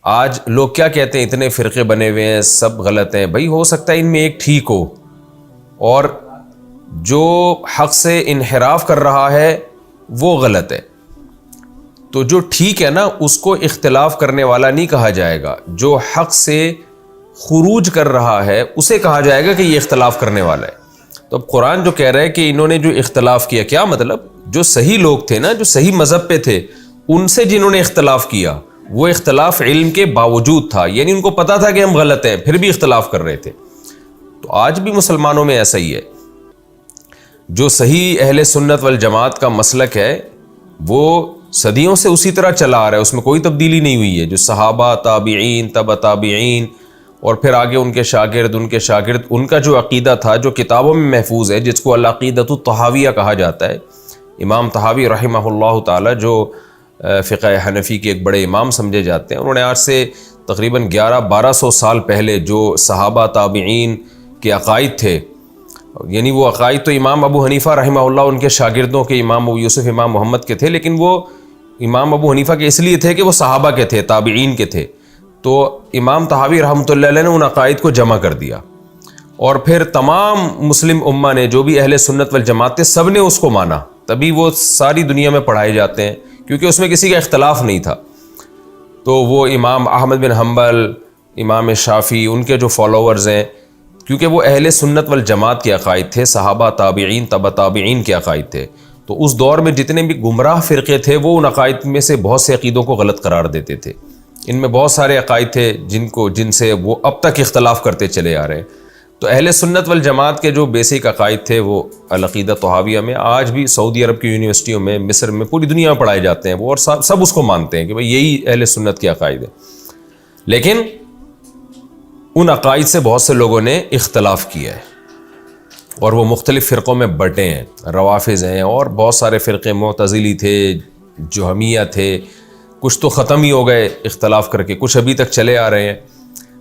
آج لوگ کیا کہتے ہیں، اتنے فرقے بنے ہوئے ہیں، سب غلط ہیں. بھائی ہو سکتا ہے ان میں ایک ٹھیک ہو، اور جو حق سے انحراف کر رہا ہے وہ غلط ہے. تو جو ٹھیک ہے نا اس کو اختلاف کرنے والا نہیں کہا جائے گا، جو حق سے خروج کر رہا ہے اسے کہا جائے گا کہ یہ اختلاف کرنے والا ہے. تو اب قرآن جو کہہ رہا ہے کہ انہوں نے جو اختلاف کیا، کیا مطلب؟ جو صحیح لوگ تھے نا، جو صحیح مذہب پہ تھے، ان سے جنہوں نے اختلاف کیا، وہ اختلاف علم کے باوجود تھا، یعنی ان کو پتا تھا کہ ہم غلط ہیں پھر بھی اختلاف کر رہے تھے. تو آج بھی مسلمانوں میں ایسا ہی ہے. جو صحیح اہل سنت والجماعت کا مسلک ہے وہ صدیوں سے اسی طرح چلا آ رہا ہے، اس میں کوئی تبدیلی نہیں ہوئی ہے. جو صحابہ، تابعین، تبع تابعین اور پھر آگے ان کے شاگرد، ان کا جو عقیدہ تھا، جو کتابوں میں محفوظ ہے، جس کو العقیدۃ الطحاویہ کہا جاتا ہے. امام طحاوی رحمہ اللہ تعالی جو فقہ حنفی کے ایک بڑے امام سمجھے جاتے ہیں، انہوں نے آج سے تقریباً 1100-1200 سال پہلے جو صحابہ تابعین کے عقائد تھے، یعنی وہ عقائد تو امام ابو حنیفہ رحمہ اللہ ان کے شاگردوں کے، امام ابو یوسف، امام محمد کے تھے، لیکن وہ امام ابو حنیفہ کے اس لیے تھے کہ وہ صحابہ کے تھے، تابعین کے تھے. تو امام طحاوی رحمۃ اللہ علیہ نے ان عقائد کو جمع کر دیا، اور پھر تمام مسلم امہ نے، جو بھی اہل سنت والجماعت تھے، سب نے اس کو مانا. تبھی وہ ساری دنیا میں پڑھائے جاتے ہیں، کیونکہ اس میں کسی کا اختلاف نہیں تھا. تو وہ امام احمد بن حنبل، امام شافعی، ان کے جو فالوورز ہیں، کیونکہ وہ اہل سنت والجماعت کے عقائد تھے، صحابہ، تابعین، تبع تابعین کے عقائد تھے. تو اس دور میں جتنے بھی گمراہ فرقے تھے وہ ان عقائد میں سے بہت سے عقیدوں کو غلط قرار دیتے تھے. ان میں بہت سارے عقائد تھے جن سے وہ اب تک اختلاف کرتے چلے آ رہے ہیں. تو اہل سنت والجماعت کے جو بیسک عقائد تھے وہ العقیدہ طحاویہ میں آج بھی سعودی عرب کی یونیورسٹیوں میں، مصر میں، پوری دنیا میں پڑھائے جاتے ہیں وہ، اور سب اس کو مانتے ہیں کہ بھئی یہی اہل سنت کے عقائد ہیں. لیکن ان عقائد سے بہت سے لوگوں نے اختلاف کیا ہے، اور وہ مختلف فرقوں میں بٹے ہیں. روافض ہیں، اور بہت سارے فرقے، معتزلی تھے، جہمیہ تھے، کچھ تو ختم ہی ہو گئے اختلاف کر کے، کچھ ابھی تک چلے آ رہے ہیں.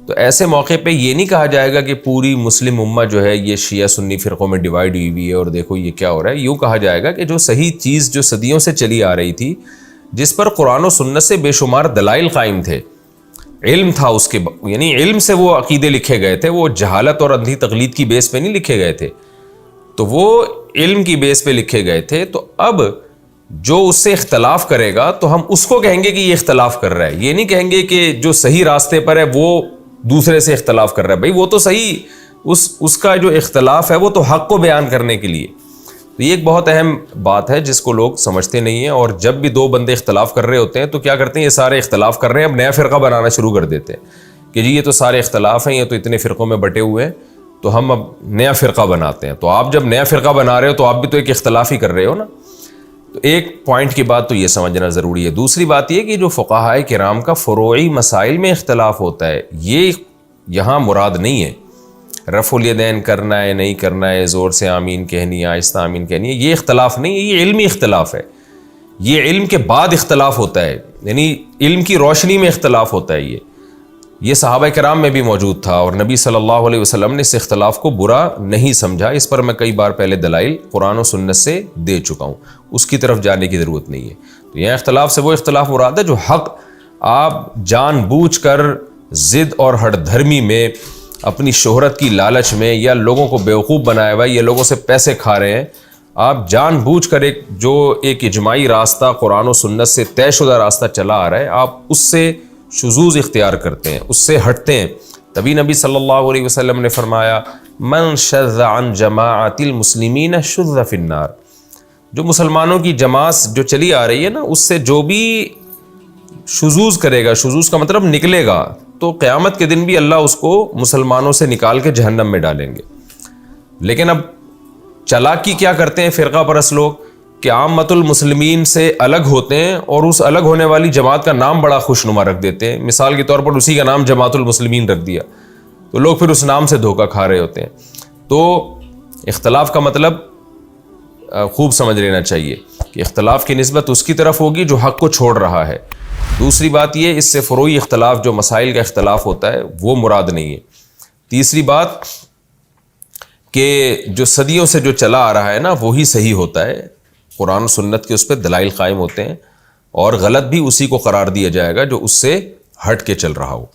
تو ایسے موقع پہ یہ نہیں کہا جائے گا کہ پوری مسلم امہ جو ہے یہ شیعہ سنی فرقوں میں ڈیوائیڈ ہوئی ہے اور دیکھو یہ کیا ہو رہا ہے. یوں کہا جائے گا کہ جو صحیح چیز جو صدیوں سے چلی آ رہی تھی، جس پر قرآن و سنت سے بے شمار دلائل قائم تھے، علم تھا اس کے، یعنی علم سے وہ عقیدے لکھے گئے تھے، وہ جہالت اور اندھی تقلید کی بیس پہ نہیں لکھے گئے تھے، تو وہ علم کی بیس پہ لکھے گئے تھے. تو اب جو اس سے اختلاف کرے گا تو ہم اس کو کہیں گے کہ یہ اختلاف کر رہا ہے، یہ نہیں کہیں گے کہ جو صحیح راستے پر ہے وہ دوسرے سے اختلاف کر رہا ہے. بھائی وہ تو صحیح، اس کا جو اختلاف ہے وہ تو حق کو بیان کرنے کے لیے. تو یہ ایک بہت اہم بات ہے جس کو لوگ سمجھتے نہیں ہیں، اور جب بھی دو بندے اختلاف کر رہے ہوتے ہیں تو کیا کرتے ہیں، یہ سارے اختلاف کر رہے ہیں، اب نیا فرقہ بنانا شروع کر دیتے ہیں کہ جی یہ تو سارے اختلاف ہیں، یہ تو اتنے فرقوں میں بٹے ہوئے ہیں، تو ہم اب نیا فرقہ بناتے ہیں. تو آپ جب نیا فرقہ بنا رہے ہو تو آپ بھی تو ایک اختلاف ہی کر رہے ہو نا. تو ایک پوائنٹ کی بات تو یہ سمجھنا ضروری ہے. دوسری بات یہ کہ جو فقہاء کرام کا فروعی مسائل میں اختلاف ہوتا ہے، یہ یہاں مراد نہیں ہے. رفع الیدین کرنا ہے نہیں کرنا ہے، زور سے آمین کہنی ہے، آہستہ آمین کہنی ہے، یہ اختلاف نہیں ہے، یہ علمی اختلاف ہے. یہ علم کے بعد اختلاف ہوتا ہے، یعنی علم کی روشنی میں اختلاف ہوتا ہے. یہ صحابہ کرام میں بھی موجود تھا، اور نبی صلی اللہ علیہ وسلم نے اس اختلاف کو برا نہیں سمجھا. اس پر میں کئی بار پہلے دلائل قرآن و سنت سے دے چکا ہوں، اس کی طرف جانے کی ضرورت نہیں ہے. تو یہ اختلاف سے وہ اختلاف مراد ہے جو حق آپ جان بوجھ کر ضد اور ہٹ دھرمی میں، اپنی شہرت کی لالچ میں، یا لوگوں کو بیوقوف بنایا ہوا ہے، یا لوگوں سے پیسے کھا رہے ہیں، آپ جان بوجھ کر ایک اجماعی راستہ قرآن و سنت سے طے شدہ راستہ چلا آ رہا ہے، آپ اس سے شذوذ اختیار کرتے ہیں، اس سے ہٹتے ہیں. تبھی نبی صلی اللہ علیہ وسلم نے فرمایا من شذ عن جماعت المسلمین شذ فی النار. جو مسلمانوں کی جماعت جو چلی آ رہی ہے نا، اس سے جو بھی شذوذ کرے گا، شذوذ کا مطلب نکلے گا، تو قیامت کے دن بھی اللہ اس کو مسلمانوں سے نکال کے جہنم میں ڈالیں گے. لیکن اب چالاکی کیا کرتے ہیں فرقہ پرست لوگ کہ عامت المسلمین سے الگ ہوتے ہیں، اور اس الگ ہونے والی جماعت کا نام بڑا خوشنما رکھ دیتے ہیں. مثال کے طور پر اسی کا نام جماعت المسلمین رکھ دیا، تو لوگ پھر اس نام سے دھوکہ کھا رہے ہوتے ہیں. تو اختلاف کا مطلب خوب سمجھ لینا چاہیے کہ اختلاف کی نسبت اس کی طرف ہوگی جو حق کو چھوڑ رہا ہے. دوسری بات یہ، اس سے فروعی اختلاف جو مسائل کا اختلاف ہوتا ہے وہ مراد نہیں ہے. تیسری بات کہ جو صدیوں سے جو چلا آ رہا ہے نا وہی صحیح ہوتا ہے، قرآن و سنت کے اس پہ دلائل قائم ہوتے ہیں، اور غلط بھی اسی کو قرار دیا جائے گا جو اس سے ہٹ کے چل رہا ہو.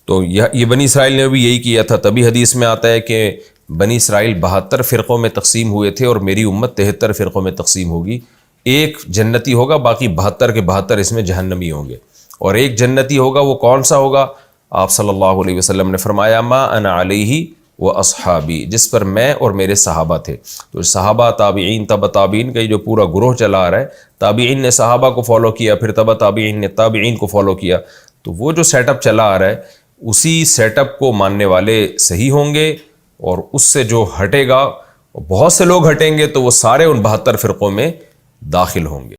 تو یہ بنی اسرائیل نے بھی یہی کیا تھا. تبھی حدیث میں آتا ہے کہ بنی اسرائیل 72 فرقوں میں تقسیم ہوئے تھے اور میری امت 73 فرقوں میں تقسیم ہوگی. ایک جنتی ہوگا، باقی 72 کے 72 اس میں جہنمی ہوں گے. اور ایک جنتی ہوگا، وہ کون سا ہوگا؟ آپ صلی اللہ علیہ وسلم نے فرمایا ما انا علیہ و اصحابی، جس پر میں اور میرے صحابہ تھے. تو صحابہ، تابعین، تبع تابعین کا یہ جو پورا گروہ چلا آ رہا ہے، تابعین نے صحابہ کو فالو کیا، پھر تبع تابعین نے تابعین کو فالو کیا. تو وہ جو سیٹ اپ چلا آ رہا ہے، اسی سیٹ اپ کو ماننے والے صحیح ہوں گے، اور اس سے جو ہٹے گا، بہت سے لوگ ہٹیں گے تو وہ سارے ان 72 فرقوں میں داخل ہوں گے.